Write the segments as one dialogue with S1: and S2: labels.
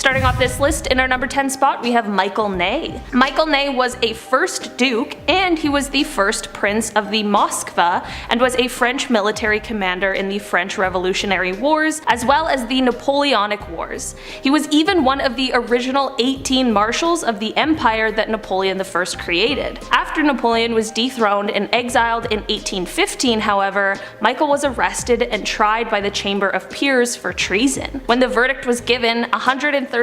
S1: Starting off this list, in our number 10 spot we have Michel Ney. Michel Ney was a first duke, and he was the first prince of the Moskva, and was a French military commander in the French Revolutionary Wars, as well as the Napoleonic Wars. He was even one of the original 18 marshals of the empire that Napoleon I created. After Napoleon was dethroned and exiled in 1815, however, Michel was arrested and tried by the Chamber of Peers for treason. When the verdict was given, 137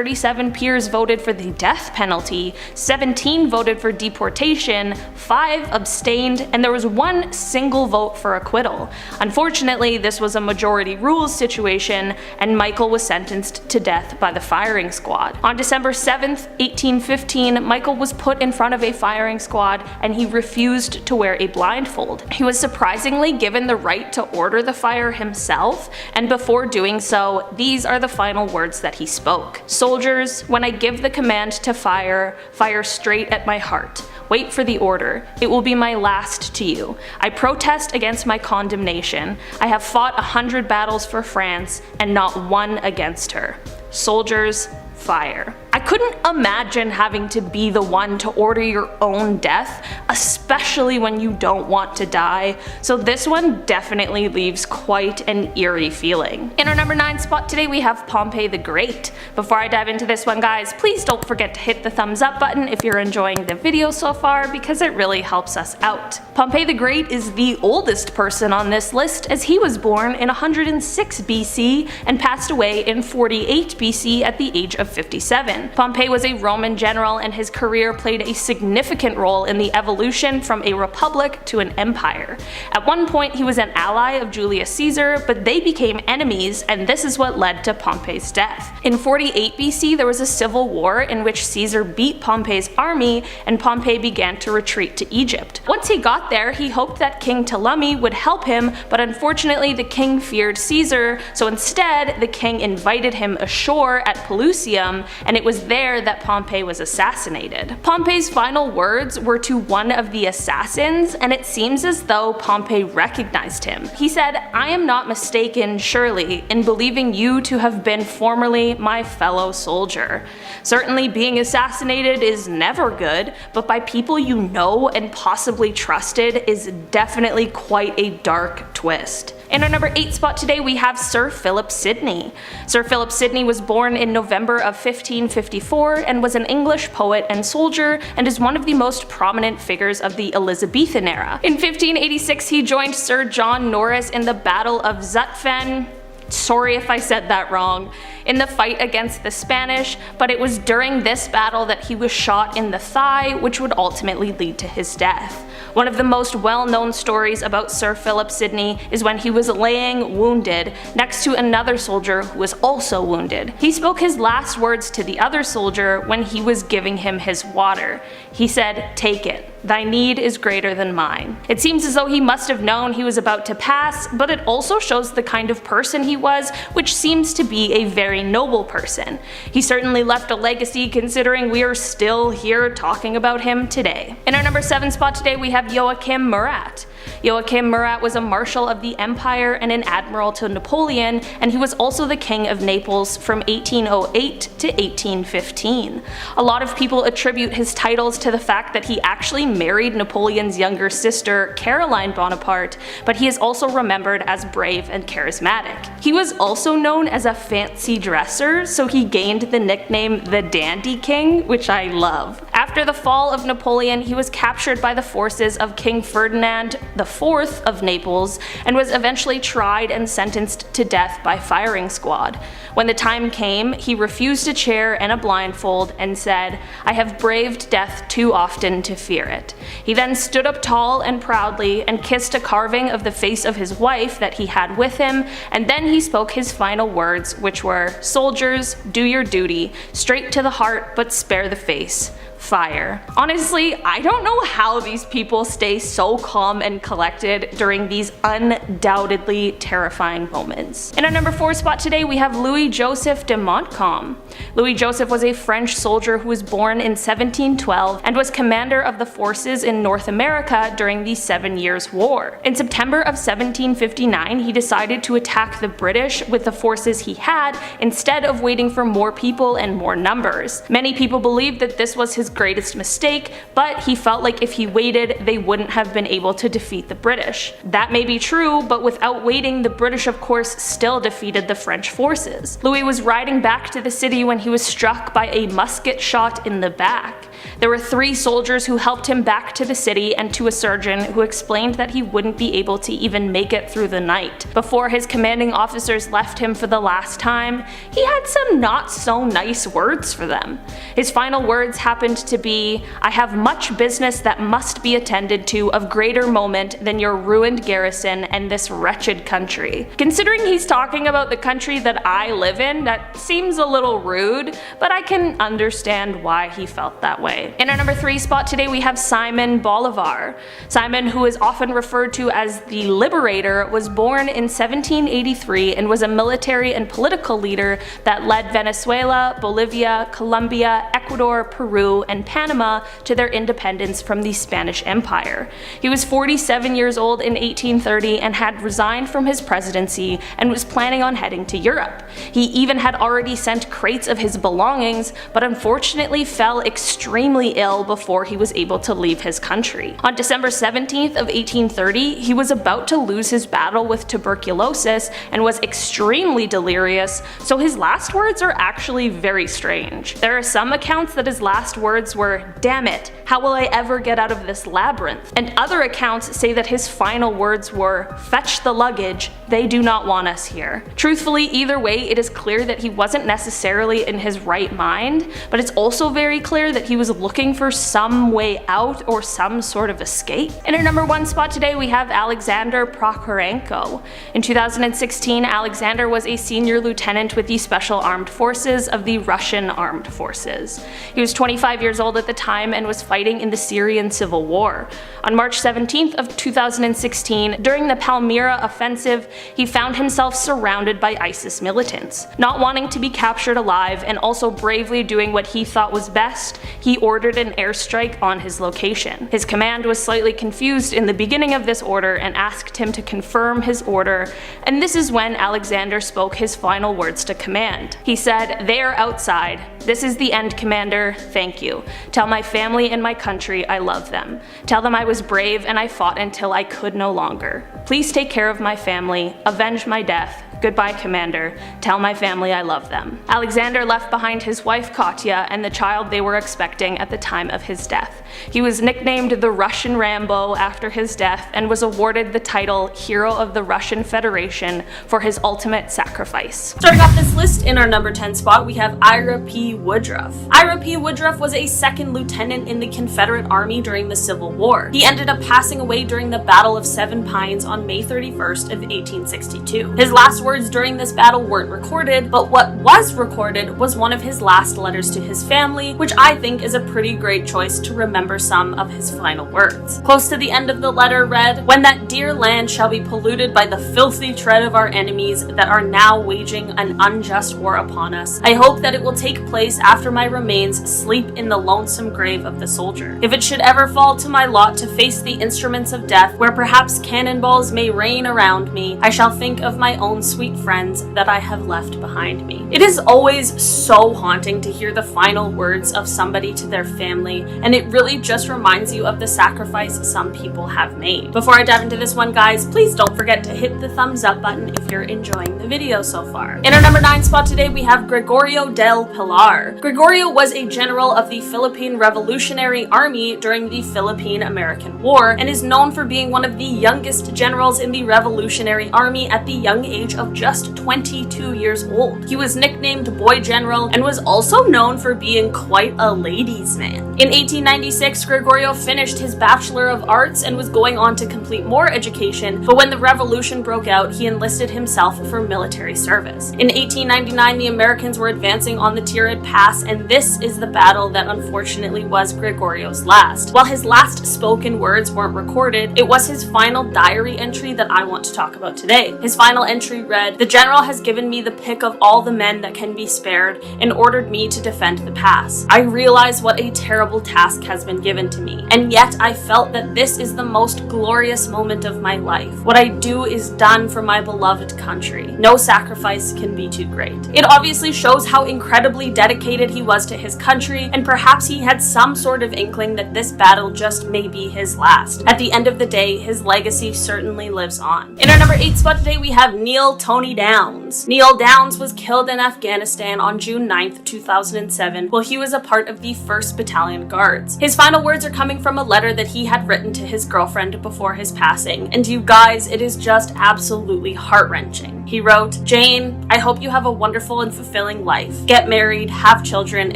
S1: peers voted for the death penalty, 17 voted for deportation, 5 abstained, and there was 1 single vote for acquittal. Unfortunately, this was a majority rules situation, and Michel was sentenced to death by the firing squad. On December 7th, 1815, Michel was put in front of a firing squad, and he refused to wear a blindfold. He was surprisingly given the right to order the fire himself, and before doing so, these are the final words that he spoke. "Soldiers, when I give the command to fire, fire straight at my heart. Wait for the order. It will be my last to you. I protest against my condemnation. I have fought 100 battles for France, and not one against her. Soldiers, fire." I couldn't imagine having to be the one to order your own death, especially when you don't want to die, so this one definitely leaves quite an eerie feeling. In our number 9 spot today we have Pompey the Great. Before I dive into this one, guys, please don't forget to hit the thumbs up button if you're enjoying the video so far, because it really helps us out. Pompey the Great is the oldest person on this list, as he was born in 106 BC and passed away in 48 BC at the age of 57. Pompey was a Roman general, and his career played a significant role in the evolution from a republic to an empire. At one point he was an ally of Julius Caesar, but they became enemies, and this is what led to Pompey's death. In 48 BC there was a civil war in which Caesar beat Pompey's army, and Pompey began to retreat to Egypt. Once he got there, he hoped that King Ptolemy would help him, but unfortunately the king feared Caesar, so instead the king invited him ashore at Pelusium, and it was there that Pompey was assassinated. Pompey's final words were to one of the assassins, and it seems as though Pompey recognized him. He said, "I am not mistaken, surely, in believing you to have been formerly my fellow soldier. Certainly being assassinated is never good, but by people you know and possibly trusted is definitely quite a dark twist." In our number 8 spot today we have Sir Philip Sidney. Sir Philip Sidney was born in November of 1554 and was an English poet and soldier, and is one of the most prominent figures of the Elizabethan era. In 1586 he joined Sir John Norris in the Battle of Zutphen. Sorry if I said that wrong, in the fight against the Spanish, but it was during this battle that he was shot in the thigh, which would ultimately lead to his death. One of the most well-known stories about Sir Philip Sidney is when he was laying wounded next to another soldier who was also wounded. He spoke his last words to the other soldier when he was giving him his water. He said, "Take it. Thy need is greater than mine." It seems as though he must have known he was about to pass, but it also shows the kind of person he was, which seems to be a very noble person. He certainly left a legacy, considering we are still here talking about him today. In our number 7 spot today we have Joachim Murat. Joachim Murat was a marshal of the empire and an admiral to Napoleon, and he was also the king of Naples from 1808 to 1815. A lot of people attribute his titles to the fact that he actually married Napoleon's younger sister, Caroline Bonaparte, but he is also remembered as brave and charismatic. He was also known as a fancy dresser, so he gained the nickname the Dandy King, which I love. After the fall of Napoleon, he was captured by the forces of King Ferdinand IV of Naples, and was eventually tried and sentenced to death by firing squad. When the time came, he refused a chair and a blindfold and said, "I have braved death too often to fear it." He then stood up tall and proudly and kissed a carving of the face of his wife that he had with him, and then he spoke his final words, which were, "Soldiers, do your duty, straight to the heart but spare the face. fire. Honestly, I don't know how these people stay so calm and collected during these undoubtedly terrifying moments. In our number 4 spot today, we have Louis-Joseph de Montcalm. Louis-Joseph was a French soldier who was born in 1712 and was commander of the forces in North America during the 7 Years' War. In September of 1759, he decided to attack the British with the forces he had instead of waiting for more people and more numbers. Many people believed that this was his greatest mistake, but he felt like if he waited, they wouldn't have been able to defeat the British. That may be true, but without waiting, the British of course still defeated the French forces. Louis was riding back to the city when he was struck by a musket shot in the back. There were 3 soldiers who helped him back to the city and to a surgeon who explained that he wouldn't be able to even make it through the night. Before his commanding officers left him for the last time, he had some not so nice words for them. His final words happened to be, "I have much business that must be attended to of greater moment than your ruined garrison and this wretched country." Considering he's talking about the country that I live in, that seems a little rude, but I can understand why he felt that way. In our number 3 spot today, we have Simon Bolivar. Simon, who is often referred to as the Liberator, was born in 1783 and was a military and political leader that led Venezuela, Bolivia, Colombia, Ecuador, Peru, and Panama to their independence from the Spanish Empire. He was 47 years old in 1830 and had resigned from his presidency and was planning on heading to Europe. He even had already sent crates of his belongings, but unfortunately fell extremely ill before he was able to leave his country. On December 17th of 1830, he was about to lose his battle with tuberculosis and was extremely delirious, so his last words are actually very strange. There are some accounts that his last words were, "Damn it, how will I ever get out of this labyrinth?" And other accounts say that his final words were, "Fetch the luggage, they do not want us here." Truthfully, either way, it is clear that he wasn't necessarily in his right mind, but it's also very clear that he was looking for some way out or some sort of escape. In our number 1 spot today, we have Alexander Prokhorenko. In 2016, Alexander was a senior lieutenant with the Special Armed Forces of the Russian Armed Forces. He was 25 years old at the time and was fighting in the Syrian civil war. On March 17th of 2016, during the Palmyra offensive, he found himself surrounded by ISIS militants. Not wanting to be captured alive and also bravely doing what he thought was best, he ordered an airstrike on his location. His command was slightly confused in the beginning of this order and asked him to confirm his order, and this is when Alexander spoke his final words to command. He said, "They are outside. This is the end, Commander. Thank you. Tell my family and my country I love them. Tell them I was brave and I fought until I could no longer. Please take care of my family. Avenge my death. Goodbye, Commander. Tell my family I love them." Alexander left behind his wife Katya and the child they were expecting at the time of his death. He was nicknamed the Russian Rambo after his death and was awarded the title Hero of the Russian Federation for his ultimate sacrifice. Starting off this list, in our number 10 spot, we have Ira P. Woodruff. Ira P. Woodruff was a second lieutenant in the Confederate Army during the Civil War. He ended up passing away during the Battle of Seven Pines on May 31st of 1862. His last words during this battle weren't recorded, but what was recorded was one of his last letters to his family, which I think is a pretty great choice to remember some of his final words. Close to the end of the letter read, "When that dear land shall be polluted by the filthy tread of our enemies that are now waging an unjust war upon us, I hope that it will take place after my remains sleep in the lonesome grave of the soldier. If it should ever fall to my lot to face the instruments of death, where perhaps cannonballs may rain around me, I shall think of my own sweet friends that I have left behind me." It is always so haunting to hear the final words of somebody to their family, and it really just reminds you of the sacrifice some people have made. Before I dive into this one, guys, please don't forget to hit the thumbs up button if you're enjoying the video so far. In our number 9 spot today, we have Gregorio del Pilar. Gregorio was a general of the Philippine Revolutionary Army during the Philippine-American War and is known for being one of the youngest generals in the Revolutionary Army at the young age of of just 22 years old. He was nicknamed Boy General and was also known for being quite a ladies' man. In 1896, Gregorio finished his Bachelor of Arts and was going on to complete more education, but when the revolution broke out, he enlisted himself for military service. In 1899, the Americans were advancing on the Tirad Pass, and this is the battle that unfortunately was Gregorio's last. While his last spoken words weren't recorded, it was his final diary entry that I want to talk about today. His final entry read, "The general has given me the pick of all the men that can be spared and ordered me to defend the pass. I realize what a terrible task has been given to me, and yet I felt that this is the most glorious moment of my life. What I do is done for my beloved country. No sacrifice can be too great." It obviously shows how incredibly dedicated he was to his country, and perhaps he had some sort of inkling that this battle just may be his last. At the end of the day, his legacy certainly lives on. In our number 8 spot today, we have Neil Tony Downs. Neil Downs was killed in Afghanistan on June 9th, 2007, while he was a part of the 1st Battalion Guards. His final words are coming from a letter that he had written to his girlfriend before his passing, and you guys, it is just absolutely heart-wrenching. He wrote, "Jane, I hope you have a wonderful and fulfilling life. Get married, have children,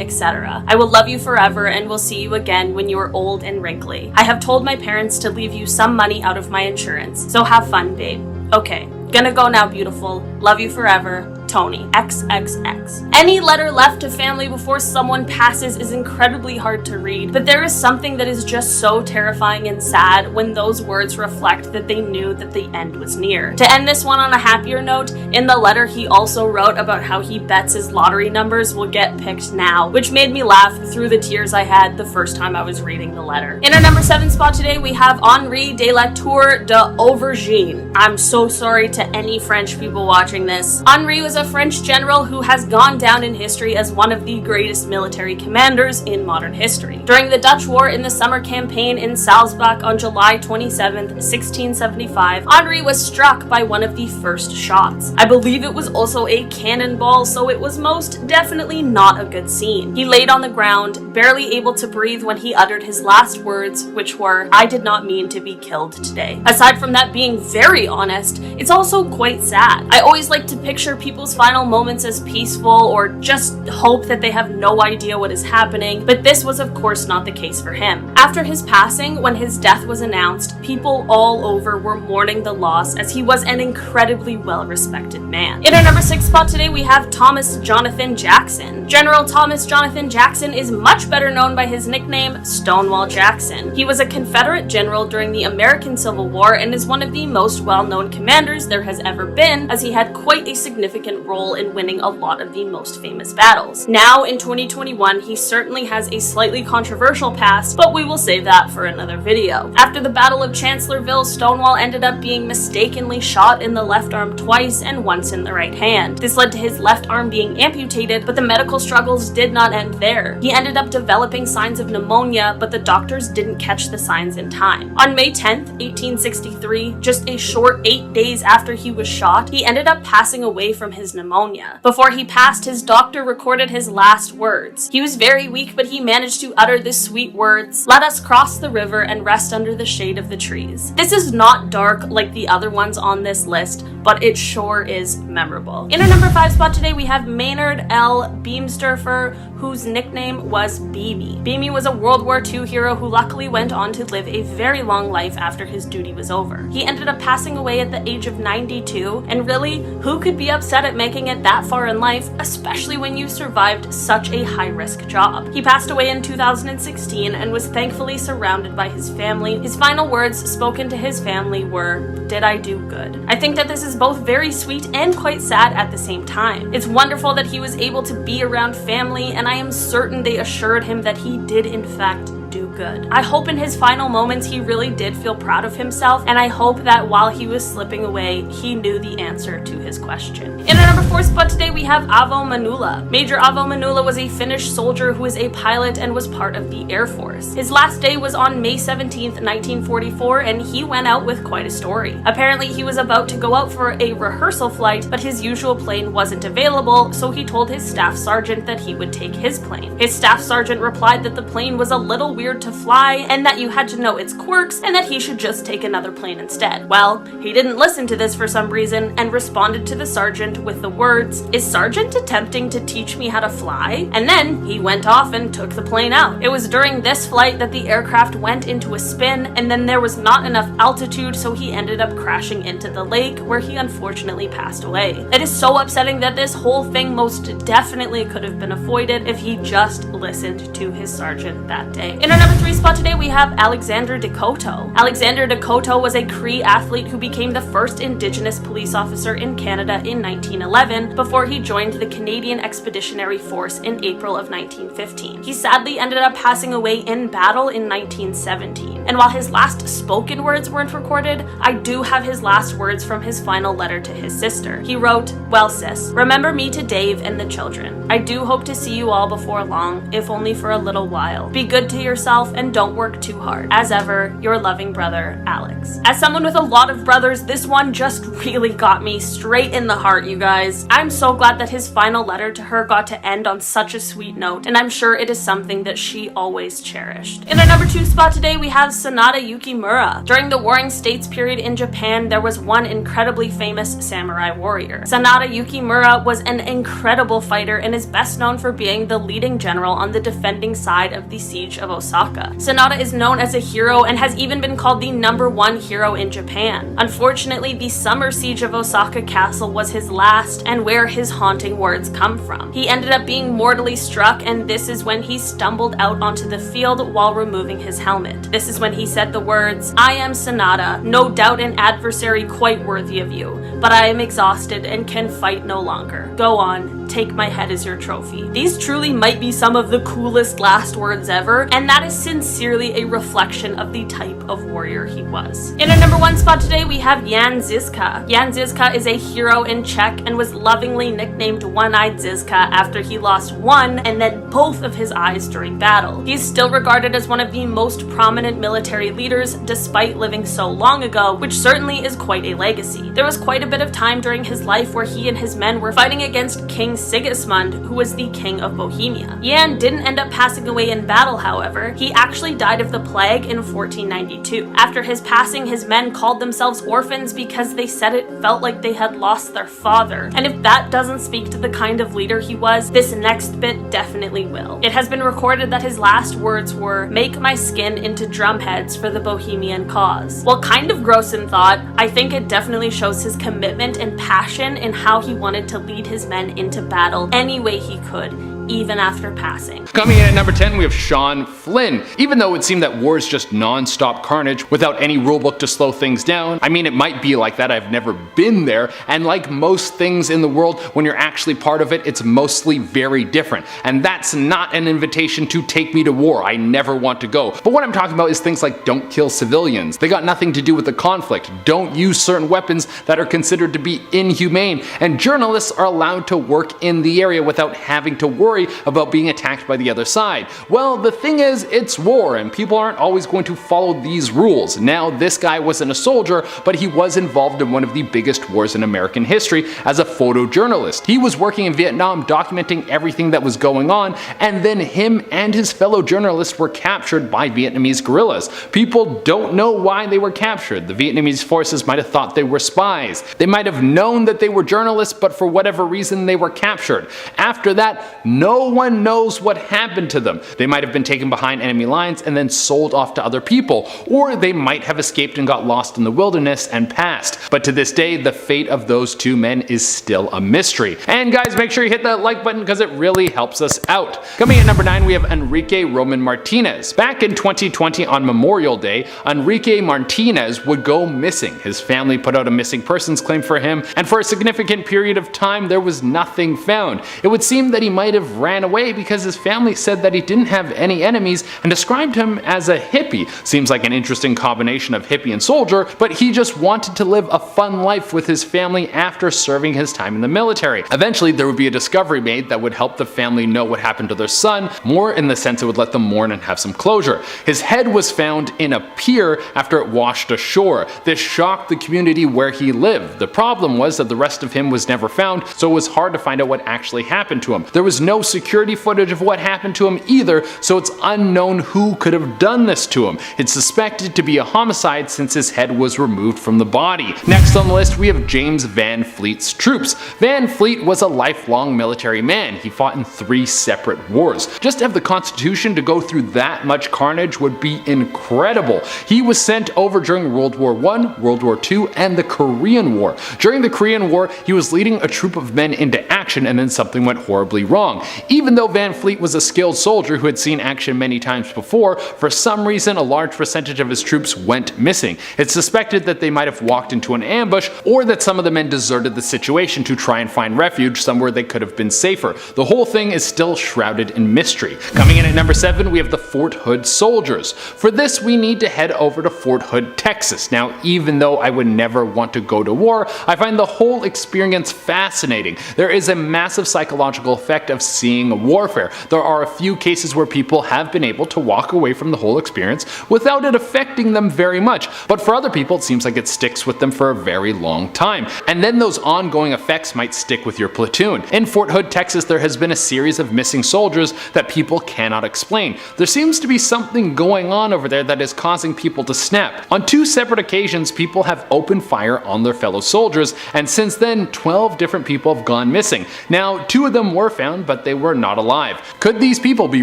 S1: etc. I will love you forever and will see you again when you are old and wrinkly. I have told my parents to leave you some money out of my insurance, so have fun, babe. Okay, gonna go now, beautiful. Love you forever. Tony, XXX." Any letter left to family before someone passes is incredibly hard to read, but there is something that is just so terrifying and sad when those words reflect that they knew that the end was near. To end this one on a happier note, in the letter he also wrote about how he bets his lottery numbers will get picked now, which made me laugh through the tears I had the first time I was reading the letter. In our number 7 spot today, we have Henri de la Tour d'Auvergne. I'm so sorry to any French people watching this. Henri was a French general who has gone down in history as one of the greatest military commanders in modern history. During the Dutch War in the summer campaign in Salzburg on July 27th, 1675, Henri was struck by one of the first shots. I believe it was also a cannonball, so it was most definitely not a good scene. He laid on the ground, barely able to breathe when he uttered his last words, which were, "I did not mean to be killed today." Aside from that being very honest, it's also quite sad. I always like to picture people's final moments as peaceful or just hope that they have no idea what is happening, but this was of course not the case for him. After his passing, when his death was announced, people all over were mourning the loss as he was an incredibly well-respected man. In our number 6 spot today, we have Thomas Jonathan Jackson. General Thomas Jonathan Jackson is much better known by his nickname Stonewall Jackson. He was a Confederate general during the American Civil War and is one of the most well-known commanders there has ever been, as he had quite a significant role in winning a lot of the most famous battles. Now, in 2021, he certainly has a slightly controversial past, but we will save that for another video. After the Battle of Chancellorsville, Stonewall ended up being mistakenly shot in the left arm twice and once in the right hand. This led to his left arm being amputated, but the medical struggles did not end there. He ended up developing signs of pneumonia, but the doctors didn't catch the signs in time. On May 10th, 1863, just a short 8 days after he was shot, he ended up passing away from his pneumonia. Before he passed, his doctor recorded his last words. He was very weak, but he managed to utter the sweet words, "Let us cross the river and rest under the shade of the trees." This is not dark like the other ones on this list, but it sure is memorable. In our number 5 spot today, we have Maynard L. Beamsdorfer, whose nickname was Beamy. Beamy was a World War II hero who luckily went on to live a very long life after his duty was over. He ended up passing away at the age of 92, and really, who could be upset at making it that far in life, especially when you survived such a high-risk job? He passed away in 2016 and was thankfully surrounded by his family. His final words spoken to his family were, "Did I do good?" I think that this is both very sweet and quite sad at the same time. It's wonderful that he was able to be around family, and I am certain they assured him that he did in fact do good. I hope in his final moments he really did feel proud of himself, and I hope that while he was slipping away, he knew the answer to his question. In our number 4 spot today, we have Auvo Maunula. Major Auvo Maunula was a Finnish soldier who was a pilot and was part of the Air Force. His last day was on May 17th, 1944, and he went out with quite a story. Apparently, he was about to go out for a rehearsal flight, but his usual plane wasn't available, so he told his staff sergeant that he would take his plane. His staff sergeant replied that the plane was a little weird to fly, and that you had to know its quirks, and that he should just take another plane instead. Well, he didn't listen to this for some reason, and responded to the sergeant with the words, "Is Sergeant attempting to teach me how to fly?" And then he went off and took the plane out. It was during this flight that the aircraft went into a spin, and then there was not enough altitude, so he ended up crashing into the lake, where he unfortunately passed away. It is so upsetting that this whole thing most definitely could have been avoided if he just listened to his sergeant that day. In our number 3 spot today, we have Alexander de Coteau. Alexander de Coteau was a Cree athlete who became the first Indigenous police officer in Canada in 1911 before he joined the Canadian Expeditionary Force in April of 1915. He sadly ended up passing away in battle in 1917. And while his last spoken words weren't recorded, I do have his last words from his final letter to his sister. He wrote, "Well sis, remember me to Dave and the children. I do hope to see you all before long, if only for a little while. Be good to yourself and don't work too hard. As ever, your loving brother, Alex." As someone with a lot of brothers, this one just really got me straight in the heart, you guys. I'm so glad that his final letter to her got to end on such a sweet note, and I'm sure it is something that she always cherished. In our number 2 spot today, we have Sanada Yukimura. During the Warring States period in Japan, there was one incredibly famous samurai warrior. Sanada Yukimura was an incredible fighter and is best known for being the leading general on the defending side of the siege of Osaka. Sanada is known as a hero and has even been called the #1 hero in Japan. Unfortunately, the summer siege of Osaka Castle was his last and where his haunting words come from. He ended up being mortally struck, and this is when he stumbled out onto the field while removing his helmet. This is when he said the words, "I am Sanada, no doubt an adversary quite worthy of you, but I am exhausted and can fight no longer. Go on, take my head as your trophy." These truly might be some of the coolest last words ever, and that is sincerely a reflection of the type of warrior he was. In our number 1 spot today, we have Jan Žižka. Jan Žižka is a hero in Czech and was lovingly nicknamed One-Eyed Žižka after he lost one and then both of his eyes during battle. He is still regarded as one of the most prominent military leaders despite living so long ago, which certainly is quite a legacy. There was quite a bit of time during his life where he and his men were fighting against King Sigismund, who was the king of Bohemia. Jan didn't end up passing away in battle, however. He actually died of the plague in 1492. After his passing, his men called themselves orphans because they said it felt like they had lost their father. And if that doesn't speak to the kind of leader he was, this next bit definitely will. It has been recorded that his last words were, "Make my skin into drumheads for the Bohemian cause." While kind of gross in thought, I think it definitely shows his commitment and passion in how he wanted to lead his men into battle any way he could, even after passing.
S2: Coming in at number 10, we have Sean Flynn. Even though it seemed that war is just non-stop carnage without any rulebook to slow things down, I mean, it might be like that, I've never been there, and like most things in the world, when you're actually part of it, it's mostly very different. And that's not an invitation to take me to war, I never want to go. But what I'm talking about is things like don't kill civilians. They got nothing to do with the conflict. Don't use certain weapons that are considered to be inhumane. And journalists are allowed to work in the area without having to worry about being attacked by the other side. Well, the thing is, it's war and people aren't always going to follow these rules. Now, this guy wasn't a soldier, but he was involved in one of the biggest wars in American history as a photojournalist. He was working in Vietnam documenting everything that was going on, and then him and his fellow journalists were captured by Vietnamese guerrillas. People don't know why they were captured. The Vietnamese forces might have thought they were spies. They might have known that they were journalists, but for whatever reason they were captured. After that, no one knows what happened to them. They might have been taken behind enemy lines and then sold off to other people, or they might have escaped and got lost in the wilderness and passed. But to this day, the fate of those two men is still a mystery. And guys, make sure you hit that like button because it really helps us out. Coming in at number 9, we have Enrique Roman Martinez. Back in 2020 on Memorial Day, Enrique Martinez would go missing. His family put out a missing persons claim for him, and for a significant period of time there was nothing found. It would seem that he might have ran away because his family said that he didn't have any enemies and described him as a hippie. Seems like an interesting combination of hippie and soldier, but he just wanted to live a fun life with his family after serving his time in the military. Eventually there would be a discovery made that would help the family know what happened to their son, more in the sense it would let them mourn and have some closure. His head was found in a pier after it washed ashore. This shocked the community where he lived. The problem was that the rest of him was never found, so it was hard to find out what actually happened to him. There was no no security footage of what happened to him either, so it's unknown who could have done this to him. It's suspected to be a homicide since his head was removed from the body. Next on the list we have James Van Fleet's troops. Van Fleet was a lifelong military man. He fought in 3 separate wars. Just to have the Constitution to go through that much carnage would be incredible. He was sent over during World War I, World War II, and the Korean War. During the Korean War, he was leading a troop of men into action and then something went horribly wrong. Even though Van Fleet was a skilled soldier who had seen action many times before, for some reason a large percentage of his troops went missing. It's suspected that they might have walked into an ambush or that some of the men deserted the situation to try and find refuge somewhere they could have been safer. The whole thing is still shrouded in mystery. Coming in at number 7 we have the Fort Hood soldiers. For this we need to head over to Fort Hood, Texas. Now even though I would never want to go to war, I find the whole experience fascinating. There is a massive psychological effect of seeing warfare. There are a few cases where people have been able to walk away from the whole experience without it affecting them very much, but for other people it seems like it sticks with them for a very long time. And then those ongoing effects might stick with your platoon. In Fort Hood, Texas, there has been a series of missing soldiers that people cannot explain. There seems to be something going on over there that is causing people to snap. On 2 separate occasions, people have opened fire on their fellow soldiers, and since then 12 different people have gone missing. Now 2 of them were found, but they were not alive. Could these people be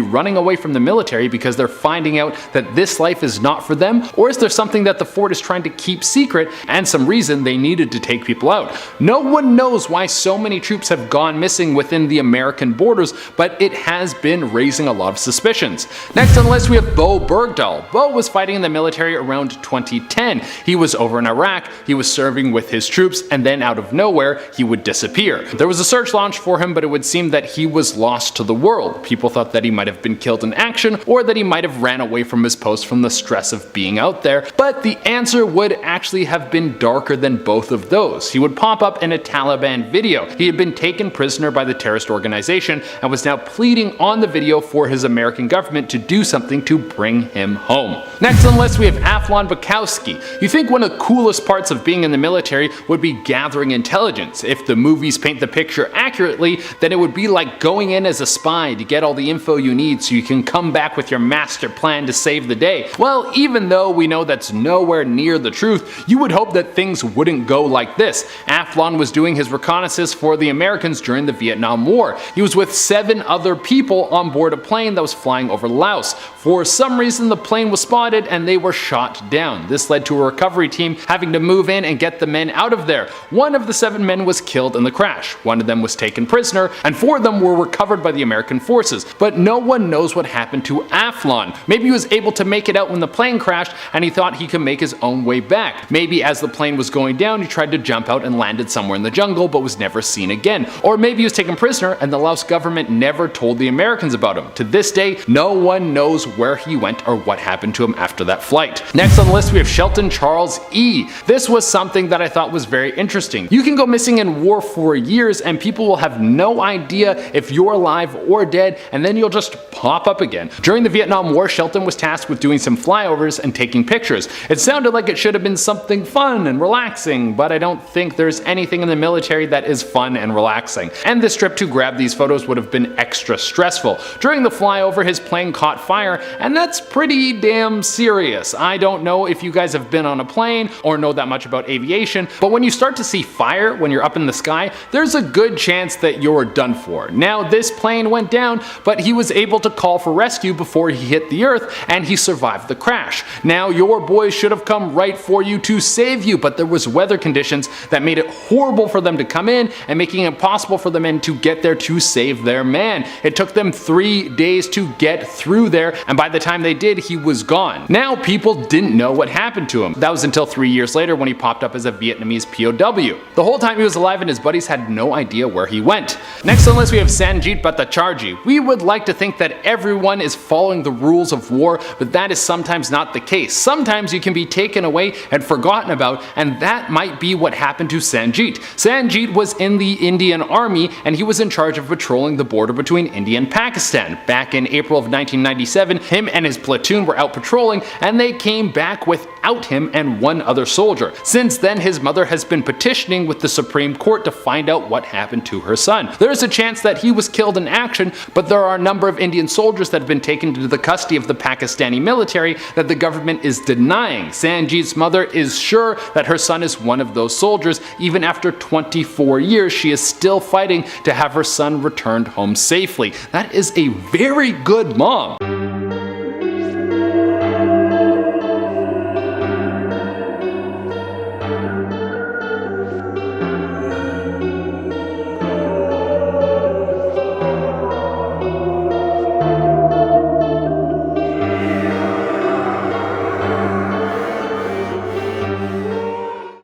S2: running away from the military because they're finding out that this life is not for them, or is there something that the fort is trying to keep secret and some reason they needed to take people out? No one knows why so many troops have gone missing within the American borders, but it has been raising a lot of suspicions. Next on the list we have Bowe Bergdahl. Bowe was fighting in the military around 2010. He was over in Iraq, he was serving with his troops, and then out of nowhere he would disappear. There was a search launch for him, but it would seem that he was lost to the world. People thought that he might have been killed in action or that he might have ran away from his post from the stress of being out there, but the answer would actually have been darker than both of those. He would pop up in a Taliban video. He had been taken prisoner by the terrorist organization and was now pleading on the video for his American government to do something to bring him home. Next on the list we have Aflon Bukowski. You think one of the coolest parts of being in the military would be gathering intelligence. If the movies paint the picture accurately, then it would be like going in as a spy to get all the info you need so you can come back with your master plan to save the day. Well, even though we know that's nowhere near the truth, you would hope that things wouldn't go like this. Aflon was doing his reconnaissance for the Americans during the Vietnam War. He was with 7 other people on board a plane that was flying over Laos. For some reason the plane was spotted and they were shot down. This led to a recovery team having to move in and get the men out of there. One of the 7 men was killed in the crash. One of them was taken prisoner and 4 of them were recovered by the American forces. But no one knows what happened to Aflon. Maybe he was able to make it out when the plane crashed and he thought he could make his own way back. Maybe as the plane was going down he tried to jump out and landed somewhere in the jungle but was never seen again. Or maybe he was taken prisoner and the Laos government never told the Americans about him. To this day, no one knows where he went or what happened to him after that flight. Next on the list we have Shelton Charles E. This was something that I thought was very interesting. You can go missing in war for years and people will have no idea if you're alive or dead, and then you'll just pop up again. During the Vietnam War, Shelton was tasked with doing some flyovers and taking pictures. It sounded like it should have been something fun and relaxing, but I don't think there's anything in the military that is fun and relaxing. And this trip to grab these photos would have been extra stressful. During the flyover, his plane caught fire, and that's pretty damn serious. I don't know if you guys have been on a plane or know that much about aviation, but when you start to see fire when you're up in the sky, there's a good chance that you're done for. Now this plane went down, but he was able to call for rescue before he hit the earth and he survived the crash. Now your boys should have come right for you to save you, but there was weather conditions that made it horrible for them to come in and making it impossible for the men to get there to save their man. It took them 3 days to get through there, and by the time they did, he was gone. Now people didn't know what happened to him. That was until 3 years later when he popped up as a Vietnamese POW. The whole time he was alive and his buddies had no idea where he went. Next on the list we have Sanjit Bhattacharjee. We would like to think that everyone is following the rules of war, but that is sometimes not the case. Sometimes you can be taken away and forgotten about, and that might be what happened to Sanjit. Sanjit was in the Indian Army and he was in charge of patrolling the border between India and Pakistan. Back in April of 1997, him and his platoon were out patrolling and they came back without him and 1 other soldier. Since then, his mother has been petitioning with the Supreme Court to find out what happened to her son. There is a chance that he was was killed in action, but there are a number of Indian soldiers that have been taken into the custody of the Pakistani military that the government is denying. Sanjeev's mother is sure that her son is one of those soldiers. Even after 24 years, she is still fighting to have her son returned home safely. That is a very good mom.